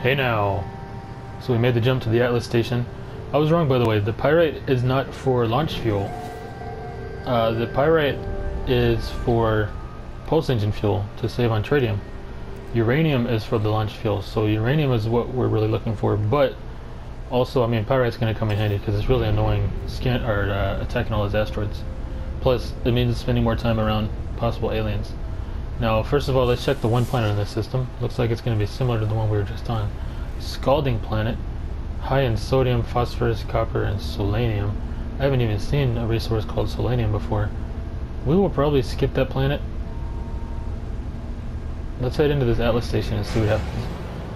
Hey now! So we made the jump to the Atlas station. I was wrong, by the way. The pyrite is not for launch fuel. The pyrite is for pulse engine fuel to save on tritium. Uranium is for the launch fuel, so uranium is what we're really looking for, but also, I mean, pyrite's going to come in handy because it's really annoying attacking all those asteroids. Plus, it means spending more time around possible aliens. Now, first of all, let's check the one planet in this system. Looks like it's going to be similar to the one we were just on. Scalding planet, high in sodium, phosphorus, copper, and selenium. I haven't even seen a resource called selenium before. We will probably skip that planet. Let's head into this Atlas station and see what happens.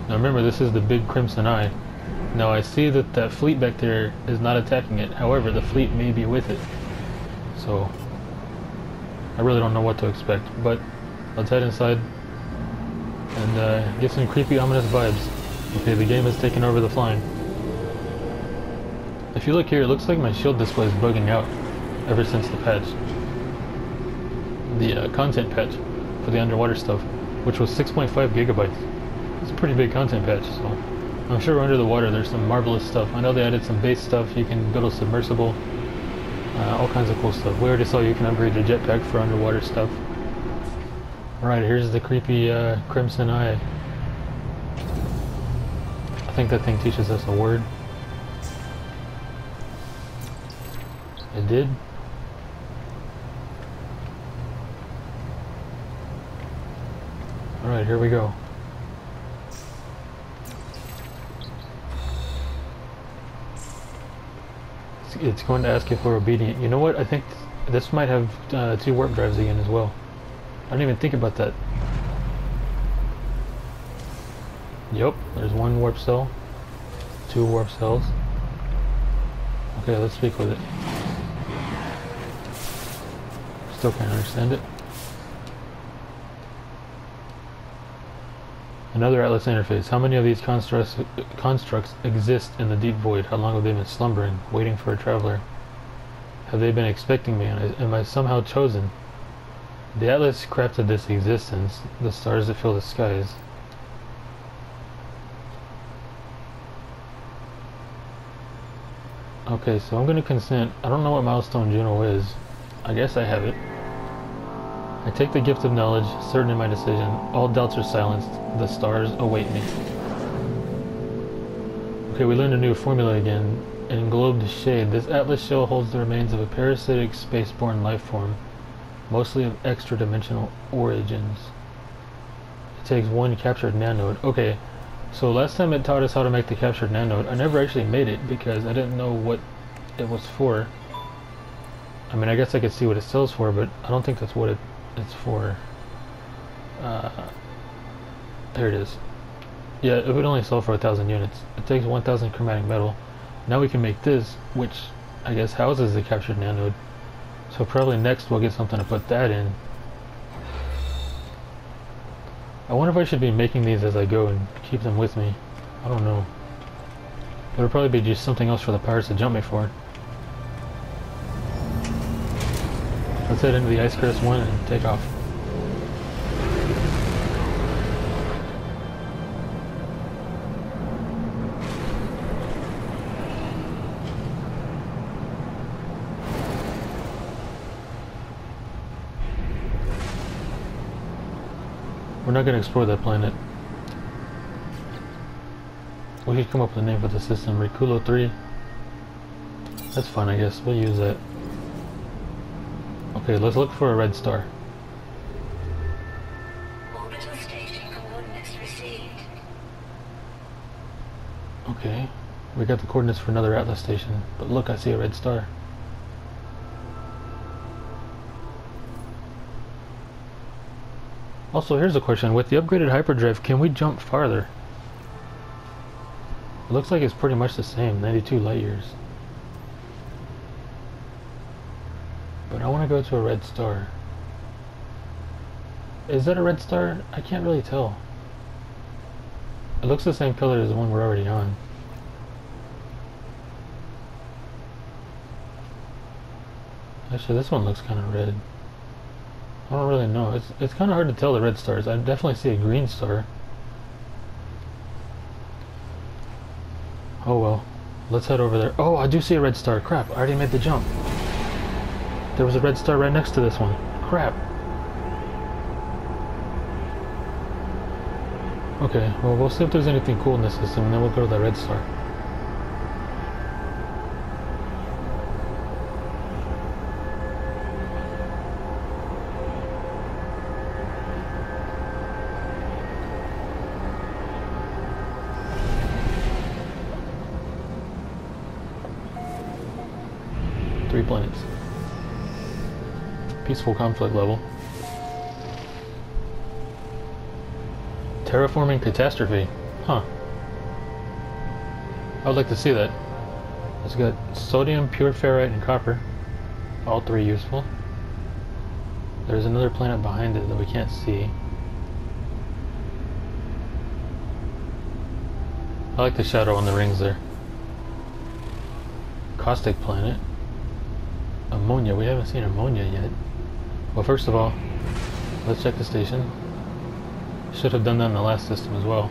Now remember, this is the big Crimson Eye. Now I see that that fleet back there is not attacking it. However, the fleet may be with it. So, I really don't know what to expect. But, let's head inside and get some creepy, ominous vibes. Okay, the game has taken over the flying. If you look here, it looks like my shield display is bugging out ever since the patch. The content patch for the underwater stuff, which was 6.5 gigabytes. It's a pretty big content patch, so I'm sure under the water there's some marvelous stuff. I know they added some base stuff. You can build a submersible, all kinds of cool stuff. We already saw you can upgrade your jetpack for underwater stuff. Alright, here's the creepy Crimson Eye. I think that thing teaches us a word. It did. Alright, here we go. It's going to ask if we're obedient. You know what? I think this might have 2 warp drives again as well. I didn't even think about that. Yep, there's 1 warp cell. 2 warp cells. Okay, let's speak with it. Still can't understand it. Another Atlas interface. How many of these constructs exist in the deep void? How long have they been slumbering, waiting for a traveler? Have they been expecting me? Am I somehow chosen? The Atlas crafted this existence, the stars that fill the skies. Okay, so I'm going to consent. I don't know what milestone Juno is. I guess I have it. I take the gift of knowledge, certain in my decision. All doubts are silenced. The stars await me. Okay, we learned a new formula again. Englobed shade. This Atlas shell holds the remains of a parasitic spaceborne life form, mostly of extra-dimensional origins. It takes 1 captured nanode. Okay, so last time it taught us how to make the captured nanode. I never actually made it because I didn't know what it was for. I mean, I guess I could see what it sells for, but I don't think that's what it's for. There it is. Yeah, it would only sell for 1,000 units. It takes 1,000 chromatic metal. Now we can make this, which I guess houses the captured nanode. So probably next we'll get something to put that in. I wonder if I should be making these as I go and keep them with me. I don't know. It'll probably be just something else for the pirates to jump me for. Let's head into the Icecrest 1 and take off. We're not going to explore that planet. We should come up with a name for the system. Riculo 3. That's fine, I guess. We'll use that. Okay, let's look for a red star. Orbital station coordinates received. Okay, we got the coordinates for another Atlas station. But look, I see a red star. Also, here's a question. With the upgraded hyperdrive, can we jump farther? It looks like it's pretty much the same, 92 light years. But I want to go to a red star. Is that a red star? I can't really tell. It looks the same color as the one we're already on. Actually, this one looks kind of red. I don't really know. It's kind of hard to tell the red stars. I definitely see a green star. Let's head over there. Oh, I do see a red star. Crap, I already made the jump. There was a red star right next to this one. Crap. Okay, well, we'll see if there's anything cool in this system, and then we'll go to the red star. Three planets. Peaceful conflict level. Terraforming catastrophe. Huh. I would like to see that. It's got sodium, pure ferrite, and copper. All three useful. There's another planet behind it that we can't see. I like the shadow on the rings there. Caustic planet. Ammonia. We haven't seen ammonia yet. Well, first of all, let's check the station. Should have done that in the last system as well.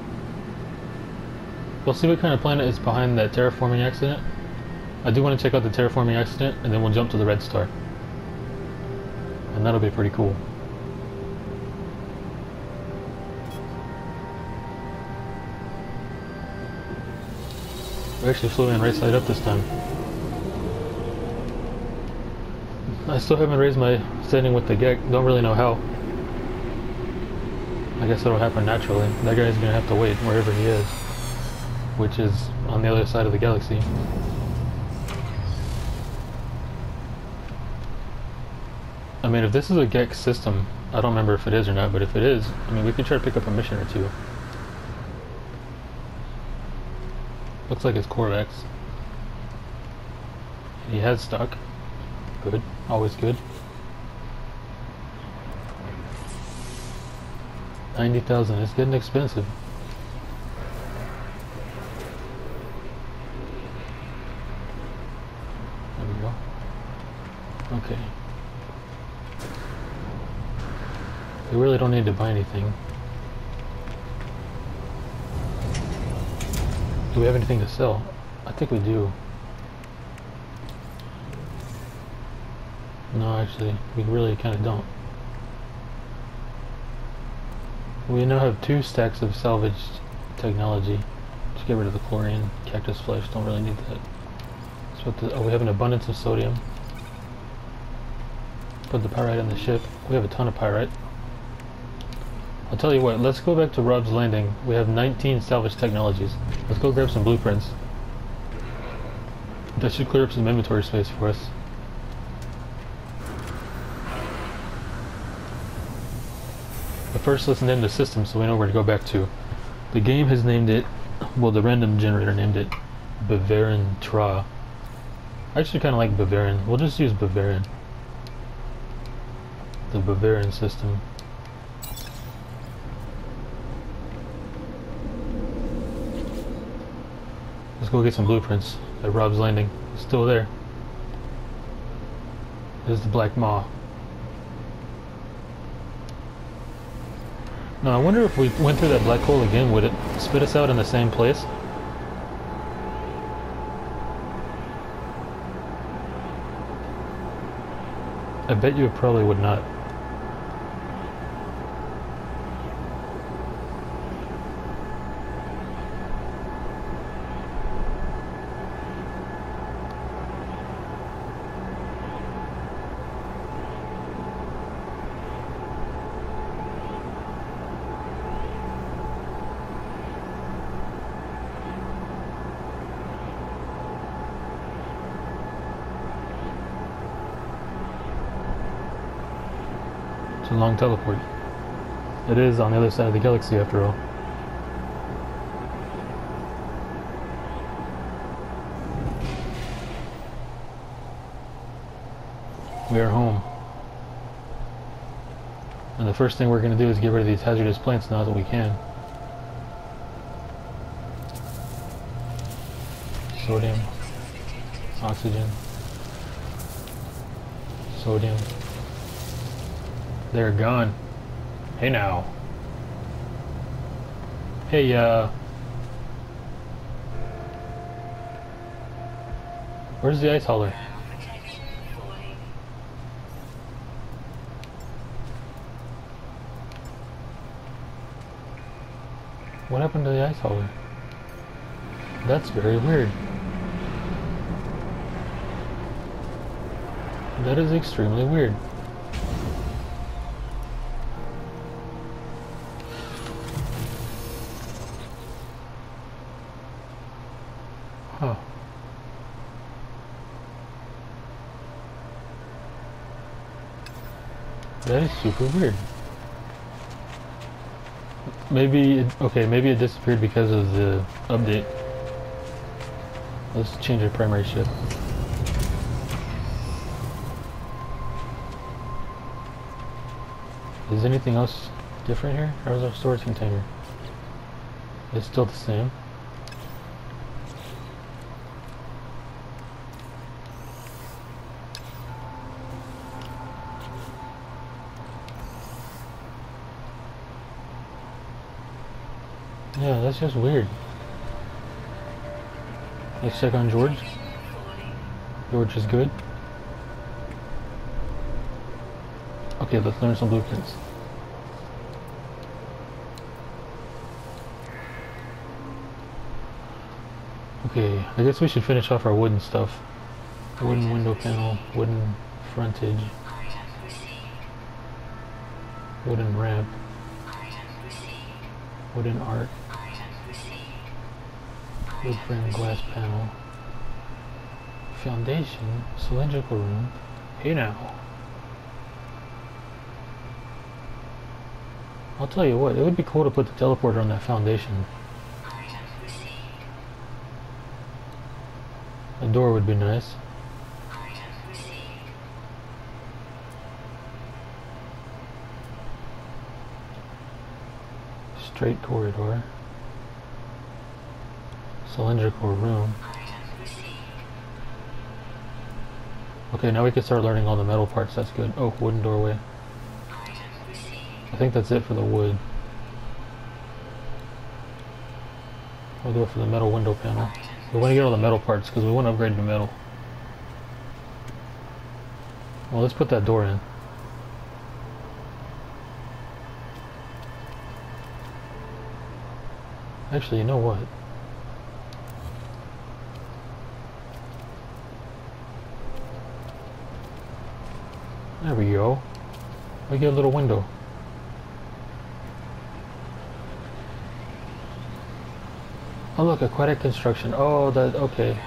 We'll see what kind of planet is behind that terraforming accident. I do want to check out the terraforming accident, and then we'll jump to the red star. And that'll be pretty cool. We actually flew in right side up this time. I still haven't raised my standing with the Gek. Don't really know how. I guess it'll happen naturally. That guy's gonna have to wait wherever he is, which is on the other side of the galaxy. I mean, if this is a Gek system, I don't remember if it is or not, but if it is, I mean, we can try to pick up a mission or two. Looks like it's Korvax. He has stock. Good. Always good. 90,000. It's getting expensive. There we go. Okay. We really don't need to buy anything. Do we have anything to sell? I think we do. No, actually, we really kind of don't. We now have 2 stacks of salvaged technology. Just get rid of the chlorine, cactus flesh, don't really need that. So we have an abundance of sodium. Put the pyrite on the ship. We have a ton of pyrite. I'll tell you what, let's go back to Rob's Landing. We have 19 salvaged technologies. Let's go grab some blueprints. That should clear up some inventory space for us. But first, let's name the system so we know where to go back to. The game has named it, well, the random generator named it Bavarian Tra. I actually kind of like Bavarian. We'll just use Bavarian. The Bavarian system. Let's go get some blueprints at Rob's Landing. It's still there. There's the Black Maw. Now I wonder if we went through that black hole again, would it spit us out in the same place? I bet you it probably would not. It's a long teleport. It is on the other side of the galaxy after all. We are home. And the first thing we're going to do is get rid of these hazardous plants now that we can. Sodium. Oxygen. Sodium. They're gone. Hey now. Hey, Where's the ice hauler? Protection falling. What happened to the ice hauler? That's very weird. That is extremely weird. Huh. That is super weird. Maybe maybe it disappeared because of the update. Let's change our primary ship. Is anything else different here? Or is our storage container? It's still the same. Yeah, that's just weird. Let's check on George. George is good. Okay, let's learn some blueprints. Okay, I guess we should finish off our wooden stuff. Wooden window panel, wooden frontage, wooden ramp, wooden arc, wood frame glass panel, foundation, cylindrical room. Hey now. I'll tell you what, it would be cool to put the teleporter on that foundation. A door would be nice. Straight corridor. Cylindrical room. Okay, now we can start learning all the metal parts, that's good. Oh, wooden doorway. I think that's it for the wood. We'll go for the metal window panel. We want to get all the metal parts because we want to upgrade to metal. Well, let's put that door in. Actually, you know what? There we go. We get a little window. Oh look, aquatic construction. Oh, that, okay.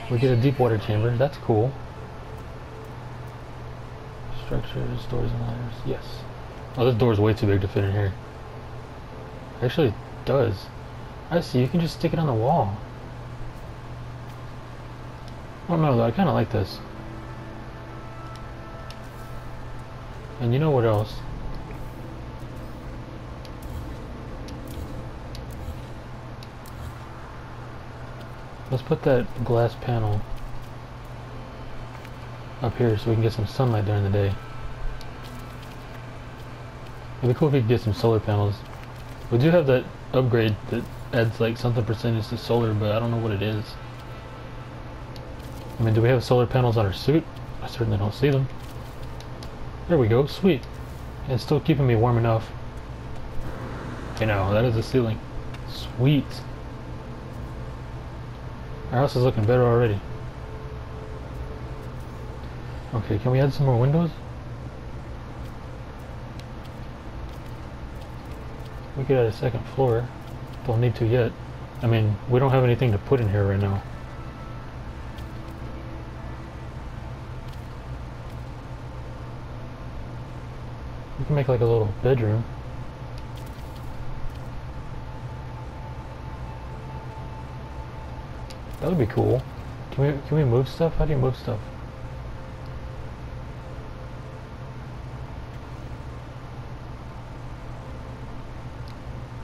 We get a deep water chamber. That's cool. Structures, doors and ladders. Yes. Oh, this door is way too big to fit in here. Actually, it does. I see, you can just stick it on the wall. Oh no, though, I kind of like this. And you know what else? Let's put that glass panel up here so we can get some sunlight during the day. It'd be cool if we could get some solar panels. We do have that upgrade that adds like something percentage to solar, but I don't know what it is. I mean, do we have solar panels on our suit? I certainly don't see them. There we go, sweet. And it's still keeping me warm enough. You know, that is the ceiling. Sweet. Our house is looking better already. Okay, can we add some more windows? We could add a second floor. Don't need to yet. I mean, we don't have anything to put in here right now. We can make like a little bedroom. That would be cool. Can we move stuff? How do you move stuff?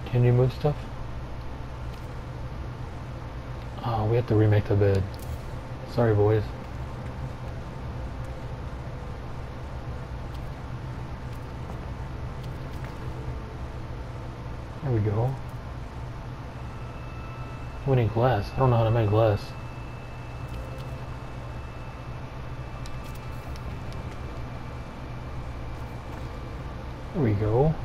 Can you move stuff? Oh, we have to remake the bed. Sorry, boys. There we go. We need glass. I don't know how to make glass. There we go.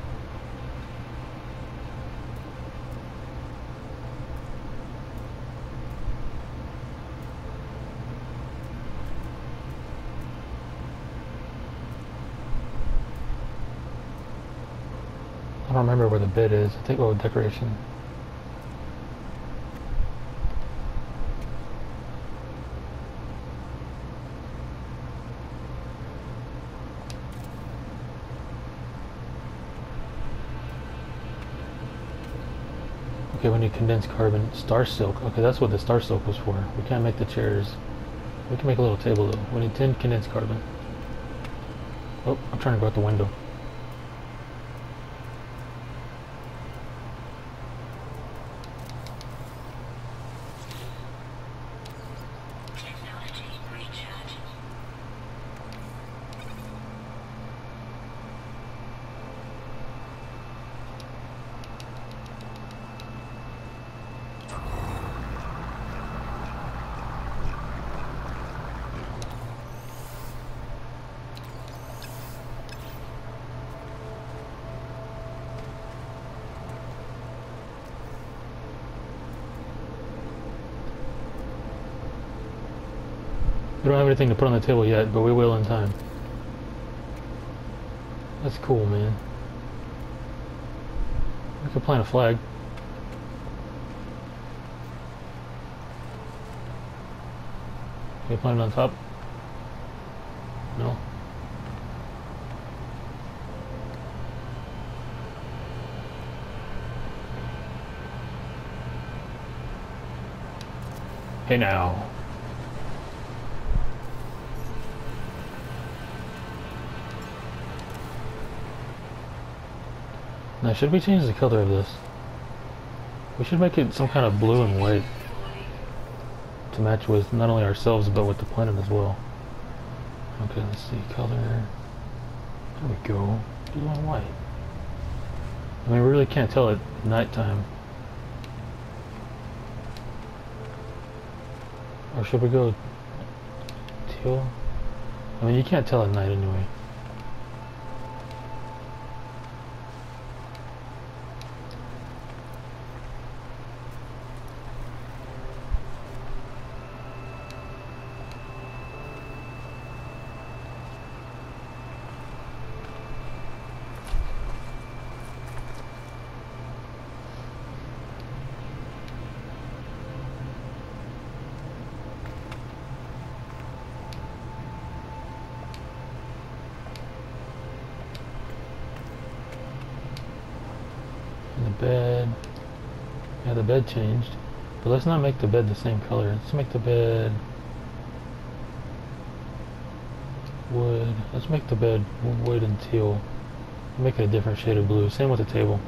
I don't remember where the bed is. I think, oh, decoration. Okay, we need condensed carbon. Star silk. Okay, that's what the star silk was for. We can't make the chairs. We can make a little table though. We need 10 condensed carbon. Oh, I'm trying to go out the window. Technology recharging. We don't have anything to put on the table yet, but we will in time. That's cool, man. We could plant a flag. Can we plant it on top? No. Hey now. Now, should we change the color of this? We should make it some kind of blue and white to match with not only ourselves but with the planet as well. Okay, let's see, color. There we go. Blue and white. I mean, we really can't tell at nighttime. Or should we go teal? I mean, you can't tell at night anyway. Bed. Yeah, the bed changed. But let's not make the bed the same color. Let's make the bed wood. Let's make the bed wood and teal. Make it a different shade of blue. Same with the table.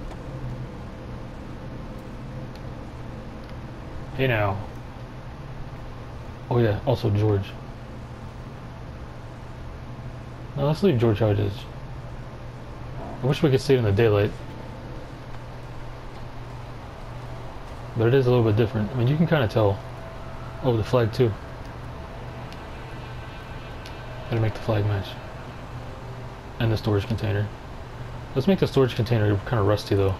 Hey now. Oh yeah, also George. Now let's leave George how it is. I wish we could see it in the daylight. But it is a little bit different. I mean, you can kind of tell. Oh, the flag too. Gotta make the flag match. And the storage container. Let's make the storage container kind of rusty though.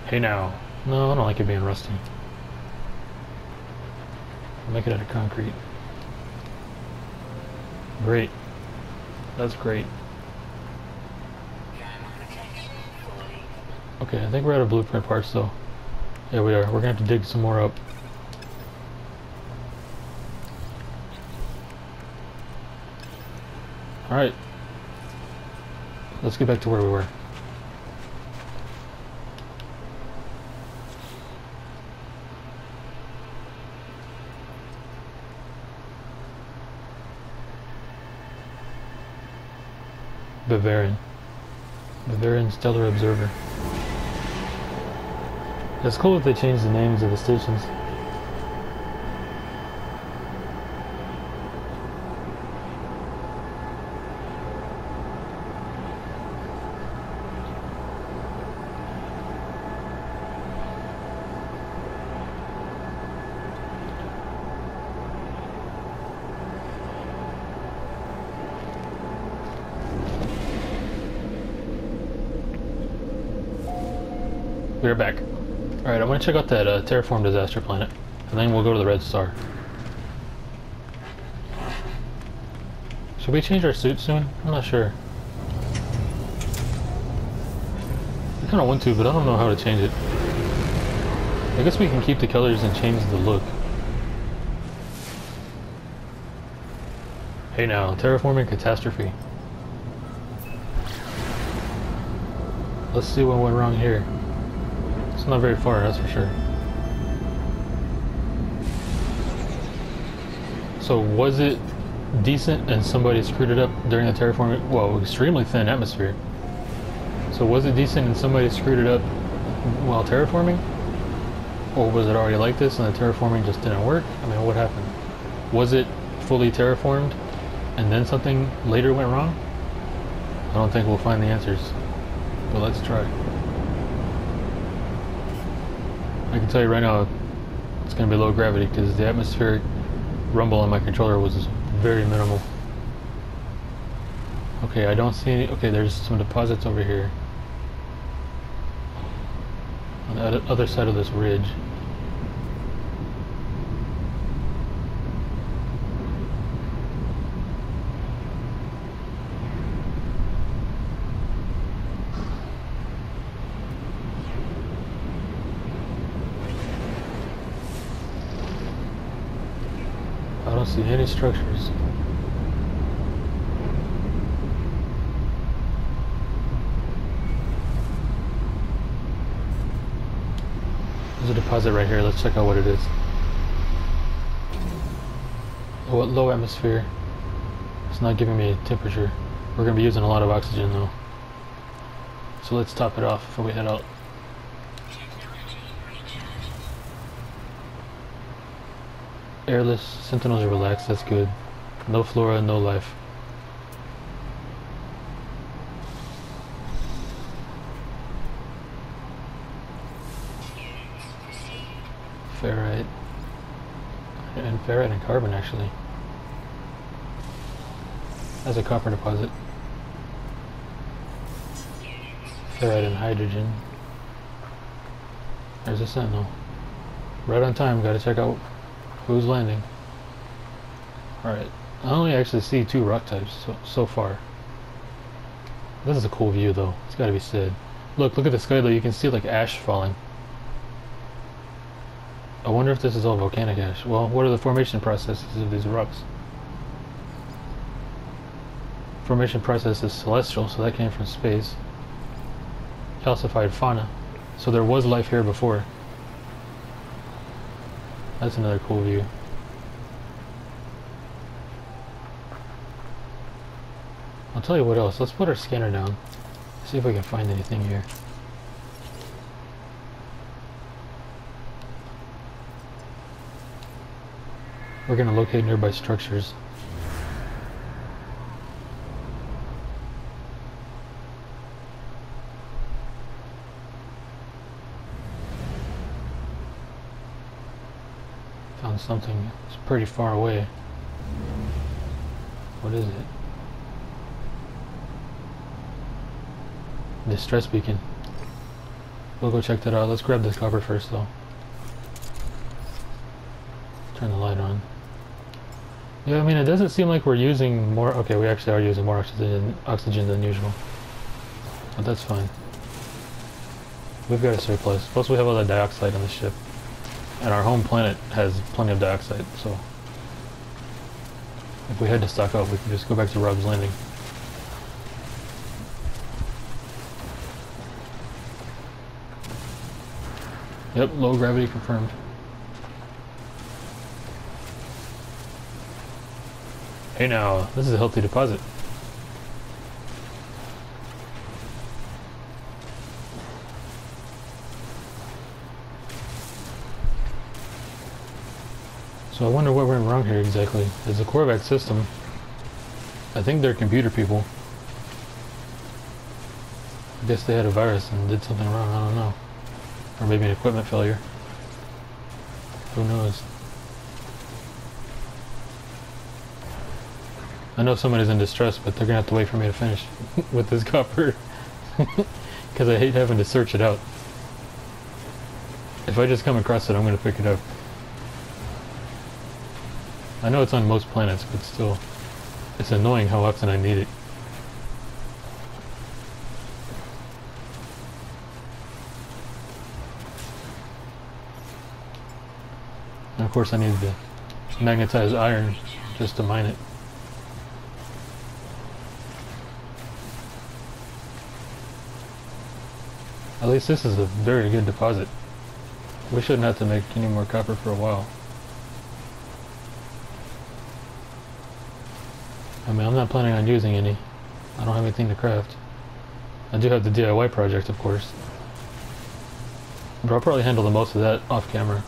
Hey now. No, I don't like it being rusty. Make it out of concrete. Great. That's great. Okay, I think we're out of blueprint parts though. Yeah, we are. We're gonna have to dig some more up. Alright. Let's get back to where we were. Bavarian Stellar Observer. It's cool if they change the names of the stations. We are back. Alright, I'm gonna check out that terraform disaster planet, and then we'll go to the Red Star. Should we change our suit soon? I'm not sure. I kinda want to, but I don't know how to change it. I guess we can keep the colors and change the look. Hey now, terraforming catastrophe. Let's see what went wrong here. It's not very far, that's for sure. So was it decent and somebody screwed it up during the terraforming? Well, extremely thin atmosphere. So was it decent and somebody screwed it up while terraforming? Or was it already like this and the terraforming just didn't work? I mean, what happened? Was it fully terraformed and then something later went wrong? I don't think we'll find the answers, but let's try. I can tell you right now, it's going to be low gravity because the atmospheric rumble on my controller was very minimal. Okay, I don't see any. Okay, there's some deposits over here on the other side of this ridge. I don't see any structures. There's a deposit right here. Let's check out what it is. Low atmosphere. It's not giving me a temperature. We're going to be using a lot of oxygen though. So let's top it off before we head out. Airless, sentinels are relaxed, that's good. No flora, no life. Ferrite. And ferrite and carbon actually. That's a copper deposit. Ferrite and hydrogen. There's a sentinel. Right on time, gotta check out who's landing. Alright, I only actually see 2 rock types so far. This is a cool view though, it's gotta be said. Look at the sky though, you can see like ash falling. I wonder if this is all volcanic ash. Well, what are the formation processes of these rocks? Formation process is celestial, so that came from space. Calcified fauna, so there was life here before. That's another cool view. I'll tell you what else. Let's put our scanner down. See if we can find anything here. We're going to locate nearby structures. Found something. It's pretty far away. What is it? Distress beacon. We'll go check that out. Let's grab this copper first though. Turn the light on. Yeah, I mean, it doesn't seem like we're using more. Okay, we actually are using more oxygen than usual. But that's fine. We've got a surplus. Plus we have all the dioxide on the ship. And our home planet has plenty of dioxide, so if we had to stock up, we can just go back to Rob's Landing. Yep, low gravity confirmed. Hey now, this is a healthy deposit. So I wonder what went wrong here exactly. It's a Korvax system. I think they're computer people. I guess they had a virus and did something wrong, I don't know. Or maybe an equipment failure. Who knows? I know somebody's in distress, but they're gonna have to wait for me to finish with this copper. Because I hate having to search it out. If I just come across it, I'm gonna pick it up. I know it's on most planets, but still, it's annoying how often I need it. And of course I need the magnetized iron just to mine it. At least this is a very good deposit. We shouldn't have to make any more copper for a while. I mean, I'm not planning on using any. I don't have anything to craft. I do have the DIY project, of course. But I'll probably handle the most of that off camera.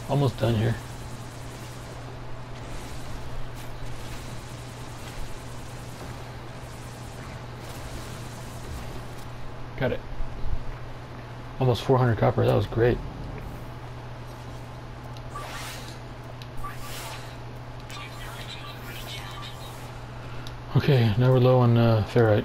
Almost done here. Got it. Almost 400 copper, that was great. Okay, now we're low on ferrite.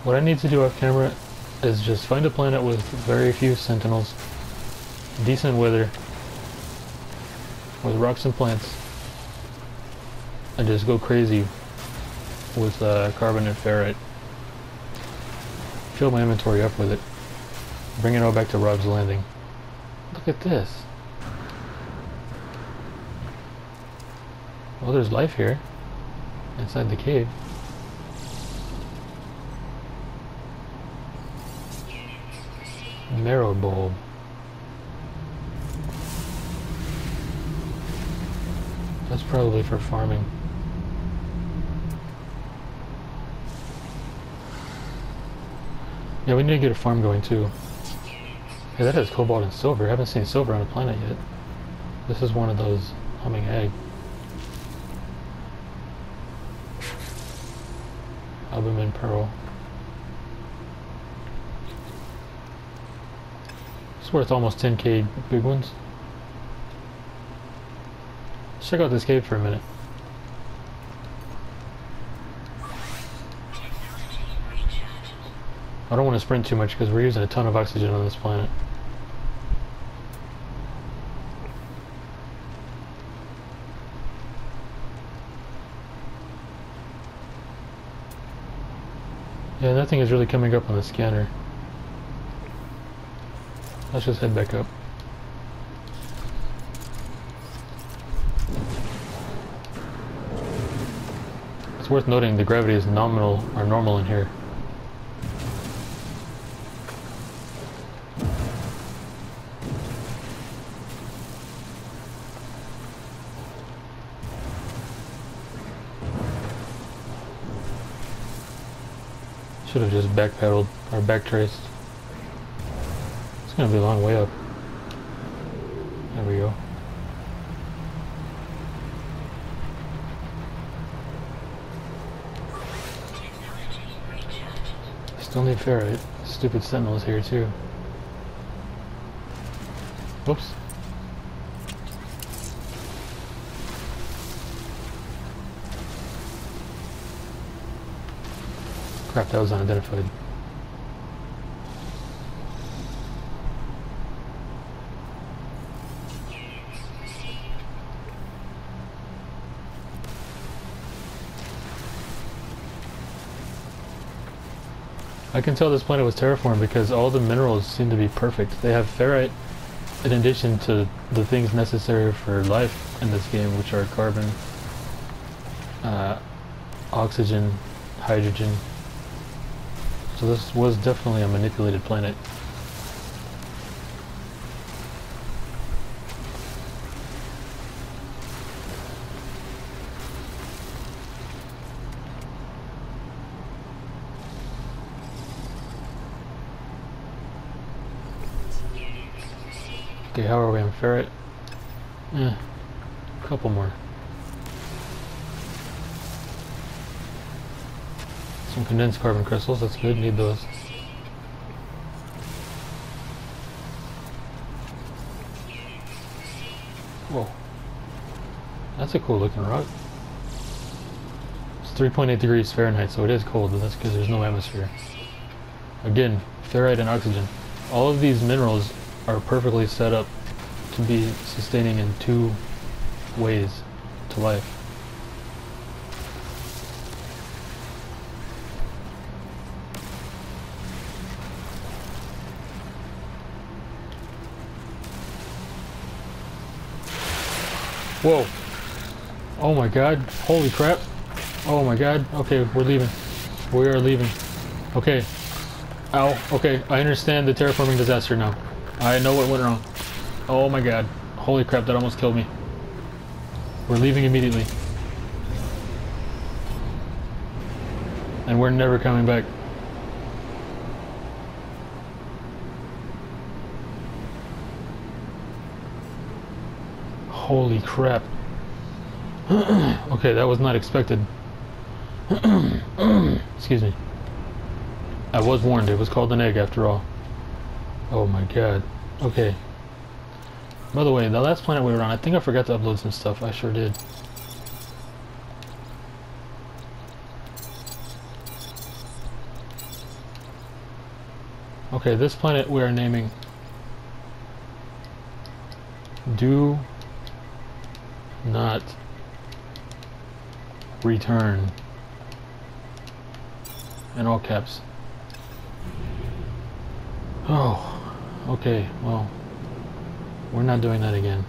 What I need to do off camera is just find a planet with very few sentinels, decent weather, with rocks and plants, and just go crazy with carbon and ferrite. Fill my inventory up with it. Bring it all back to Rob's Landing. Look at this. Well, there's life here, inside the cave. Marrow bulb. That's probably for farming. Yeah, we need to get a farm going too. Hey, that has cobalt and silver. I haven't seen silver on a planet yet. This is one of those humming egg. Albumin pearl. It's worth almost 10k big ones. Let's check out this cave for a minute. I don't want to sprint too much because we're using a ton of oxygen on this planet. Yeah, nothing is really coming up on the scanner. Let's just head back up. It's worth noting the gravity is nominal or normal in here. Should have just backpedaled or backtraced. It's gonna be a long way up. There we go. Still need ferrite. Stupid sentinels here too. Whoops. Crap, that was unidentified. I can tell this planet was terraformed because all the minerals seem to be perfect. They have ferrite in addition to the things necessary for life in this game, which are carbon, oxygen, hydrogen. So this was definitely a manipulated planet. Okay, how are we on ferrite? A couple more. Some condensed carbon crystals, that's good, need those. Whoa. That's a cool looking rock. It's 3.8 degrees Fahrenheit, so it is cold, but that's because there's no atmosphere. Again, ferrite and oxygen. All of these minerals are perfectly set up to be sustaining in two ways to life. Whoa. Oh my god. Holy crap. Oh my god. Okay, we're leaving. We are leaving. Okay. Ow. Okay, I understand the terraforming disaster now. I know what went wrong. Oh my god. Holy crap, that almost killed me. We're leaving immediately. And we're never coming back. Holy crap. Okay, that was not expected. Excuse me. I was warned, it was called an egg after all. Oh my god. Okay. By the way, the last planet we were on, I think I forgot to upload some stuff. I sure did. Okay, this planet we are naming Do Not Return. In all caps. Oh, okay, well, we're not doing that again.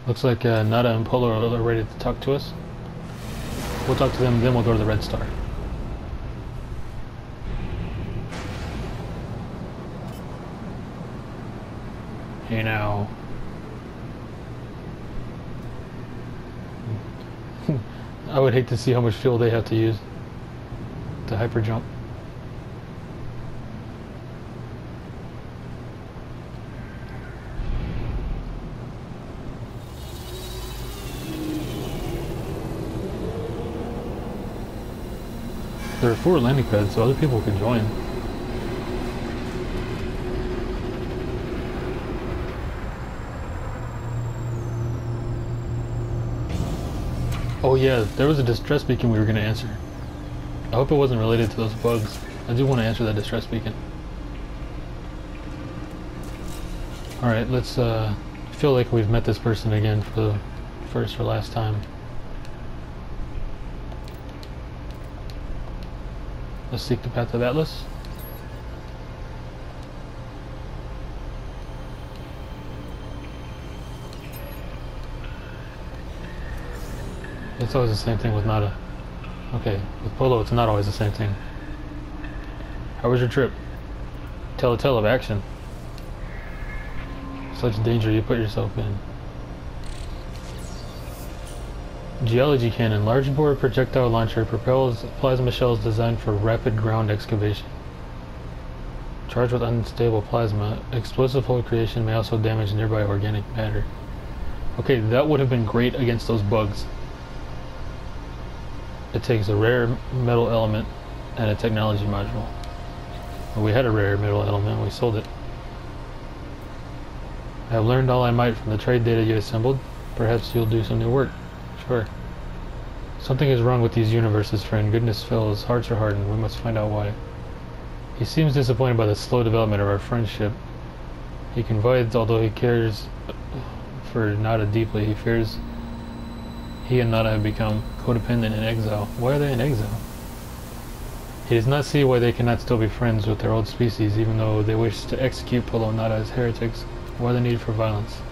Looks like Nada and Polo are ready to talk to us. We'll talk to them, then we'll go to the Red Star. Hey now. I would hate to see how much fuel they have to use to hyper jump. There are 4 landing pads, so other people can join. Oh yeah, there was a distress beacon we were going to answer. I hope it wasn't related to those bugs. I do want to answer that distress beacon. Alright, let's feel like we've met this person again for the first or last time. Let's seek the path of Atlas. It's always the same thing with Nada. Okay, with Polo it's not always the same thing. How was your trip? Tell a tale of action. Such danger you put yourself in. Geology cannon. Large bore projectile launcher propels plasma shells designed for rapid ground excavation. Charged with unstable plasma, explosive hole creation may also damage nearby organic matter. Okay, that would have been great against those bugs. It takes a rare metal element and a technology module. Well, we had a rare metal element, we sold it. I have learned all I might from the trade data you assembled. Perhaps you'll do some new work. Sure. Something is wrong with these universes, friend. Goodness fills, hearts are hardened. We must find out why. He seems disappointed by the slow development of our friendship. He confides, although he cares for Nada deeply, he fears he and Nada have become codependent in exile. Why are they in exile? He does not see why they cannot still be friends with their old species, even though they wish to execute Polo and Nada as heretics. Why the need for violence?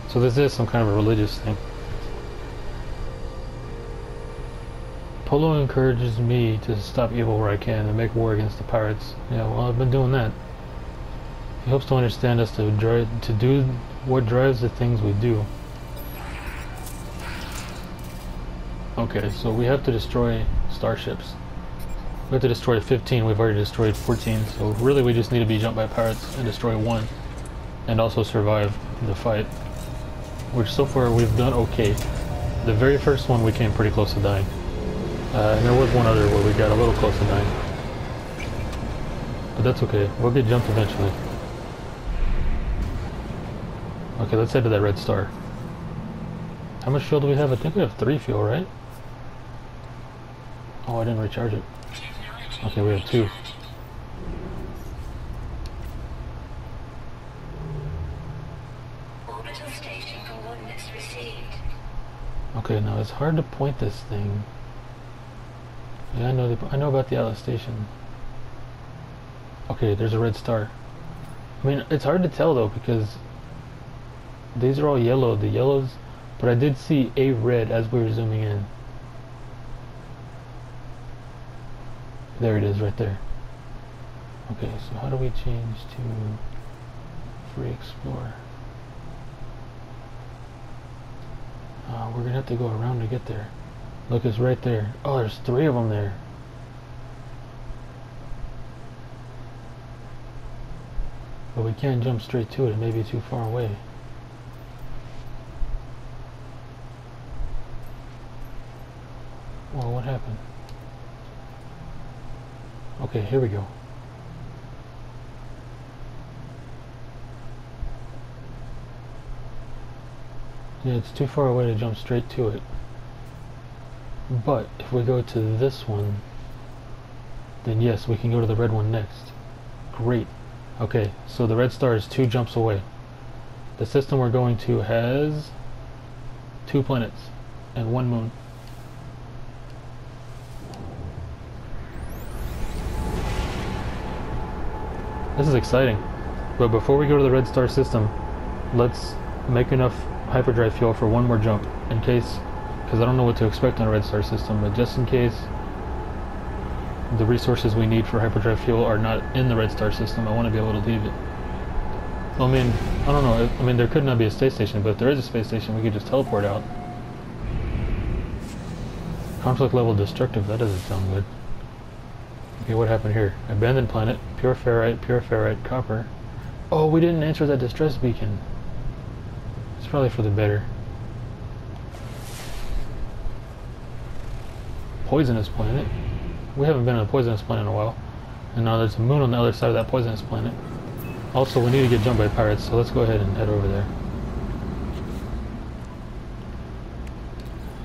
So this is some kind of a religious thing. Polo encourages me to stop evil where I can and make war against the pirates. Yeah, well, I've been doing that. He hopes to understand us to do what drives the things we do. Okay, so we have to destroy starships. We have to destroy 15, we've already destroyed 14, so really we just need to be jumped by pirates and destroy 1. And also survive the fight. Which so far we've done okay. The very first one we came pretty close to dying. And there was one other where we got a little close to dying. But that's okay, we'll get jumped eventually. Okay, let's head to that red star. How much fuel do we have? I think we have 3 fuel, right? Oh, I didn't recharge it. Okay, we have 2. Orbital station coordinates received. Okay, now it's hard to point this thing. Yeah, I know about the Atlas station. Okay, there's a red star. I mean, it's hard to tell though because these are all yellow, the yellows, but I did see a red as we were zooming in. There it is right there. Okay, so how do we change to free explore? We're gonna have to go around to get there. Look, it's right there. Oh, there's 3 of them there. But we can't jump straight to it. It may be too far away. Well, what happened? Okay, here we go. Yeah, it's too far away to jump straight to it. But if we go to this one, then yes, we can go to the red one next. Great. Okay, so the red star is 2 jumps away. The system we're going to has 2 planets and 1 moon. This is exciting. But before we go to the red star system, let's make enough hyperdrive fuel for 1 more jump in case, because I don't know what to expect on a red star system, but just in case the resources we need for hyperdrive fuel are not in the red star system, I want to be able to leave it. Well, I mean, I don't know, I mean there could not be a space station, but if there is a space station we could just teleport out. Conflict level destructive, that doesn't sound good. Okay, what happened here? Abandoned planet, pure ferrite, copper. Oh, we didn't answer that distress beacon. It's probably for the better. Poisonous planet. We haven't been on a poisonous planet in a while. And now there's a moon on the other side of that poisonous planet. Also, we need to get jumped by pirates, so let's go ahead and head over there.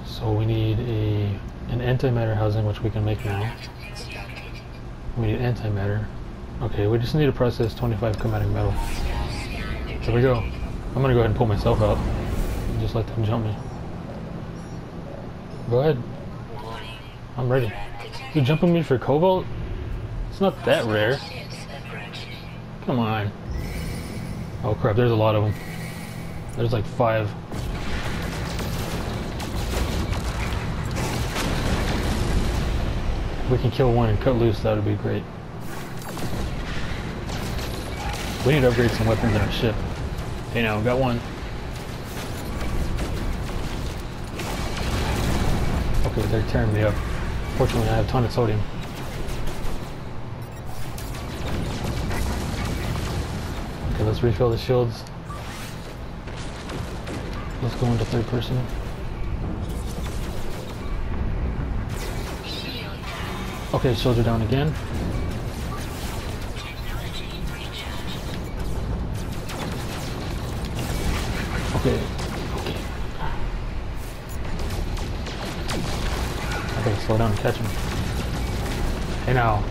So we need an antimatter housing, which we can make now. We need antimatter. Okay, we just need to process 25 chromatic metal. Here we go. I'm gonna go ahead and pull myself out. And just let them jump me. Go ahead. I'm ready. You jumping me for cobalt? It's not that rare. Come on. Oh crap, there's a lot of them. There's like 5. If we can kill one and cut loose, that would be great. We need to upgrade some weapons in our ship. Hey now, got one. Okay, they're tearing me up. Fortunately, I have a ton of sodium. Okay, let's refill the shields. Let's go into 3rd person. Okay, shields are down again. Okay. Okay, slow down and catch him. Hey now.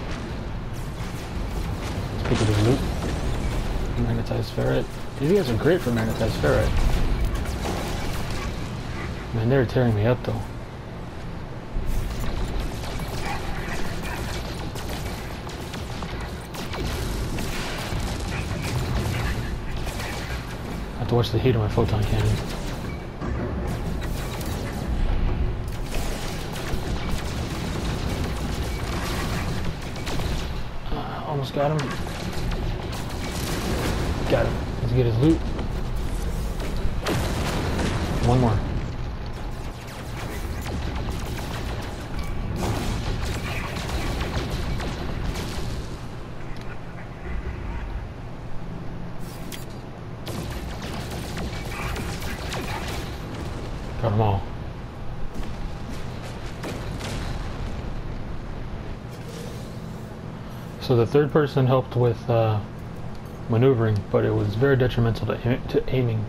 Let's pick up his loot. Magnetized ferrite. These guys are great for magnetized ferrite. Man, they're tearing me up though. I have to watch the heat of my photon cannon. Almost got him. Got him. Let's get his loot. One more. Got them all. So the third person helped with maneuvering, but it was very detrimental to aiming.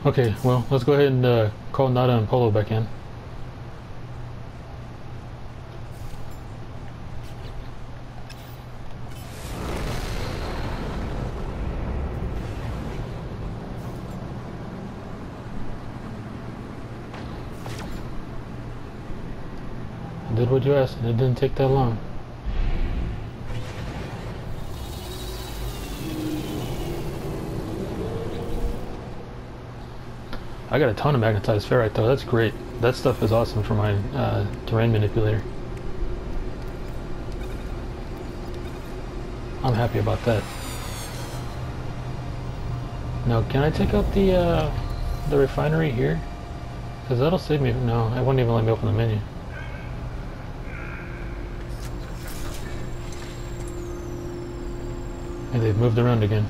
Okay, well, let's go ahead and call Nada and Polo back in. I did what you asked, and it didn't take that long. I got a ton of magnetized ferrite though, that's great. That stuff is awesome for my terrain manipulator. I'm happy about that. Now, can I take out the refinery here? Because that'll save me. No, it won't even let me open the menu. And they've moved around again.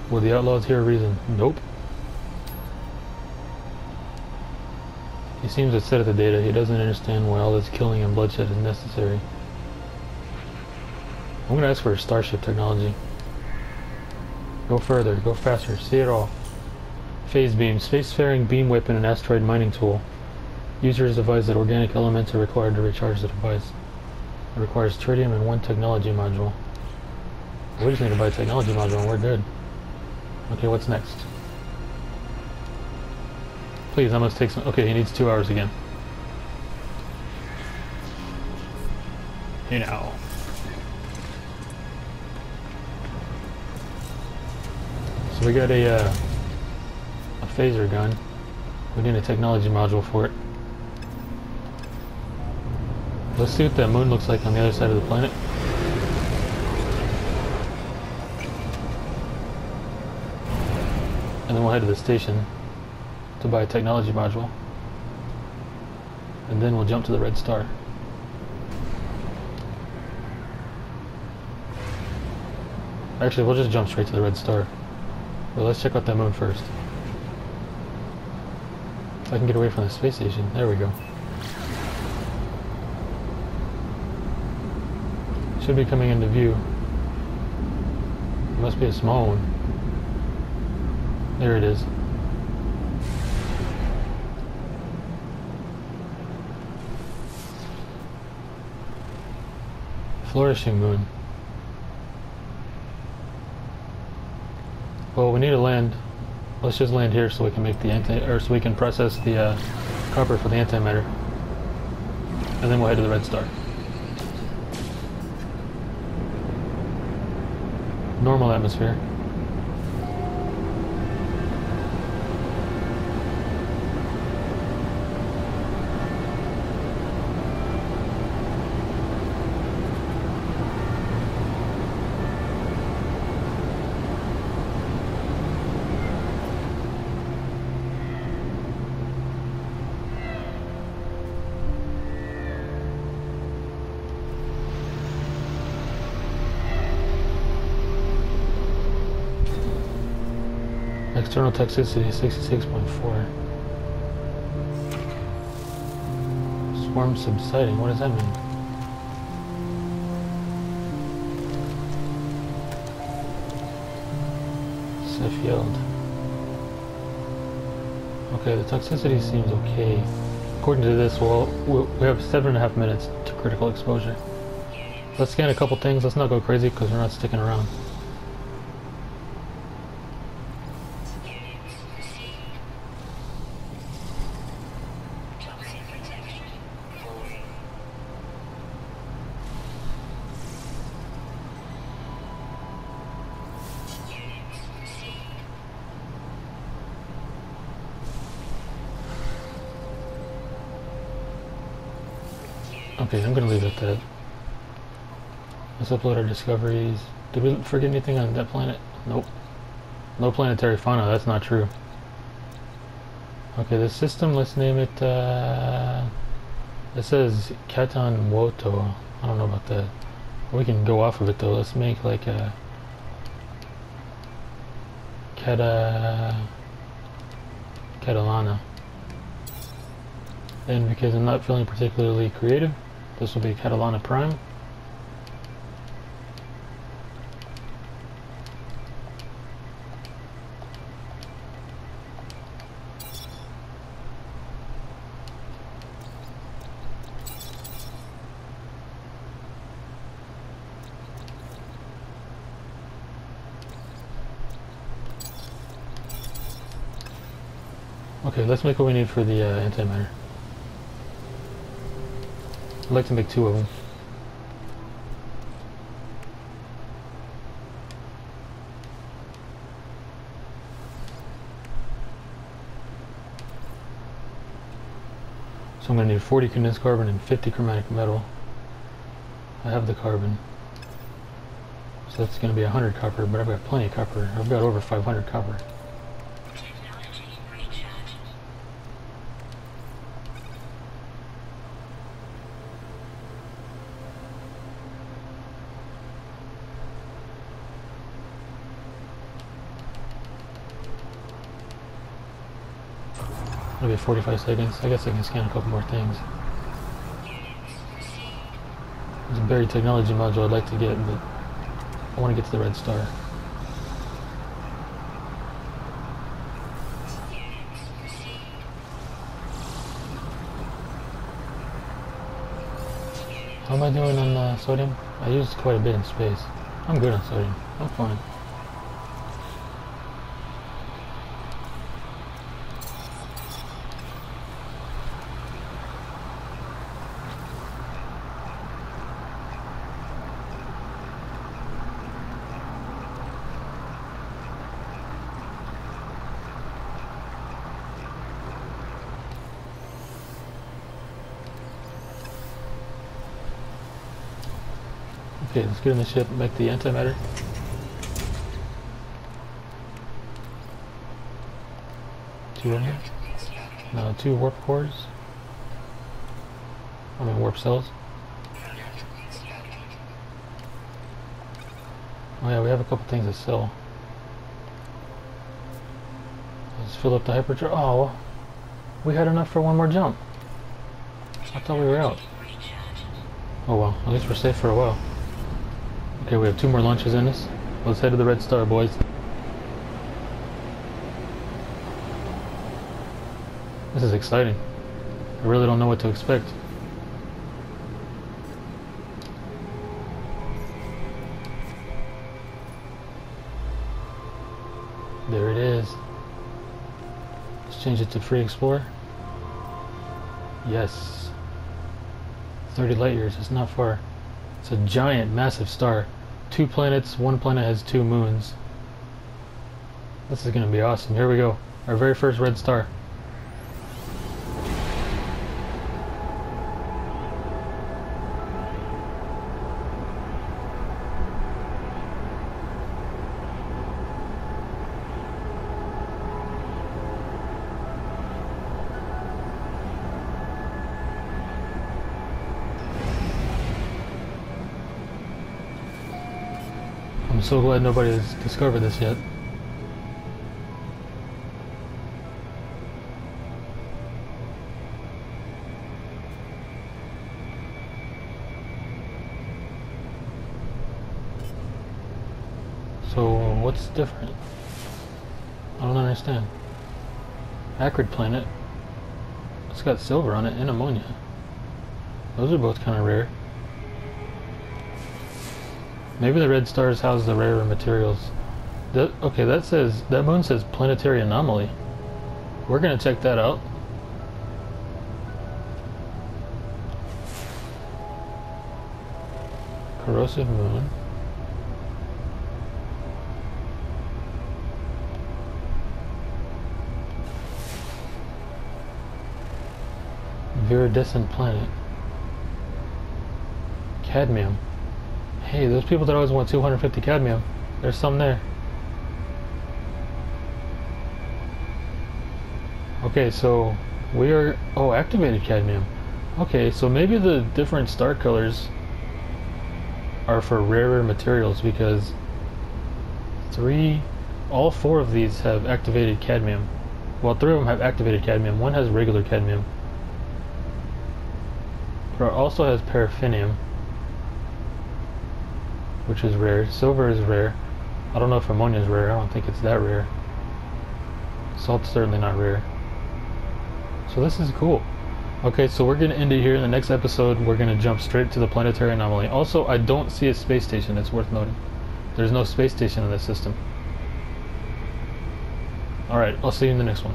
Were the outlaws here a reason? Nope. He seems upset at the data. He doesn't understand why all this killing and bloodshed is necessary. I'm gonna ask for a starship technology. Go further, go faster, see it all. Phase beam, spacefaring beam weapon and asteroid mining tool. Users advise that organic elements are required to recharge the device. It requires tritium and one technology module. We just need to buy a technology module and we're good. Okay, what's next? Please, I must take some... Okay, he needs 2 hours again. You know. So we got a phaser gun. We need a technology module for it. Let's see what that moon looks like on the other side of the planet. And then we'll head to the station to buy a technology module. And then we'll jump to the red star. Actually, we'll just jump straight to the red star. But let's check out that moon first. If I can get away from the space station. There we go. Should be coming into view. It must be a small one. There it is. Flourishing moon. Well, we need to land. Let's just land here so we can make the so we can process the copper for the antimatter, and then we'll head to the red star. Normal atmosphere. External toxicity 66.4. Swarm subsiding. What does that mean? Sheffield. Okay, the toxicity seems okay. According to this, we have 7.5 minutes to critical exposure. Let's scan a couple things. Let's not go crazy because we're not sticking around. Okay, I'm gonna leave it at that. Let's upload our discoveries. Did we forget anything on that planet? Nope. No planetary fauna, that's not true. Okay, the system, let's name it, it says Katon Woto. I don't know about that. We can go off of it though. Let's make like a... Catalana. And because I'm not feeling particularly creative, this will be Catalana Prime. Okay, let's make what we need for the antimatter. I'd like to make 2 of them. So I'm going to need 40 condensed carbon and 50 chromatic metal. I have the carbon. So that's going to be 100 copper, but I've got plenty of copper. I've got over 500 copper. Technology recharge. It'll be 45 seconds. I guess I can scan a couple more things. Units received. There's a buried technology module I'd like to get, but I want to get to the red star. Units received. How am I doing on sodium? I used quite a bit in space. I'm good on sodium. I'm fine. Okay, let's get in the ship and make the antimatter. Two of them? No, 2 warp cores. I mean warp cells. Oh yeah, we have a couple things to sell. Let's fill up the hyperdrive. Oh, we had enough for 1 more jump. I thought we were out. Oh well, at least we're safe for a while. Okay, we have 2 more launches in us. Let's head to the red star, boys. This is exciting. I really don't know what to expect. There it is. Let's change it to free explorer. Yes. 30 light years, it's not far. It's a giant, massive star. 2 planets, 1 planet has 2 moons. This is gonna be awesome. Here we go. Our very first red star. I'm so glad nobody has discovered this yet. So what's different? I don't understand. Acrid planet. It's got silver on it and ammonia. Those are both kind of rare. Maybe the red stars house the rarer materials. Okay, that moon says planetary anomaly. We're gonna check that out. Corrosive moon. Viridescent planet. Cadmium. Hey, those people that always want 250 cadmium, there's some there. Okay, so we are... Oh, activated cadmium. Okay, so maybe the different star colors are for rarer materials, because 3, All 4 of these have activated cadmium. Well, 3 of them have activated cadmium. 1 has regular cadmium. But it also has paraffinium, which is rare. Silver is rare. I don't know if ammonia is rare. I don't think it's that rare. Salt's certainly not rare. So this is cool. Okay, so we're going to end it here. In the next episode, we're going to jump straight to the planetary anomaly. Also, I don't see a space station. It's worth noting. There's no space station in this system. Alright, I'll see you in the next one.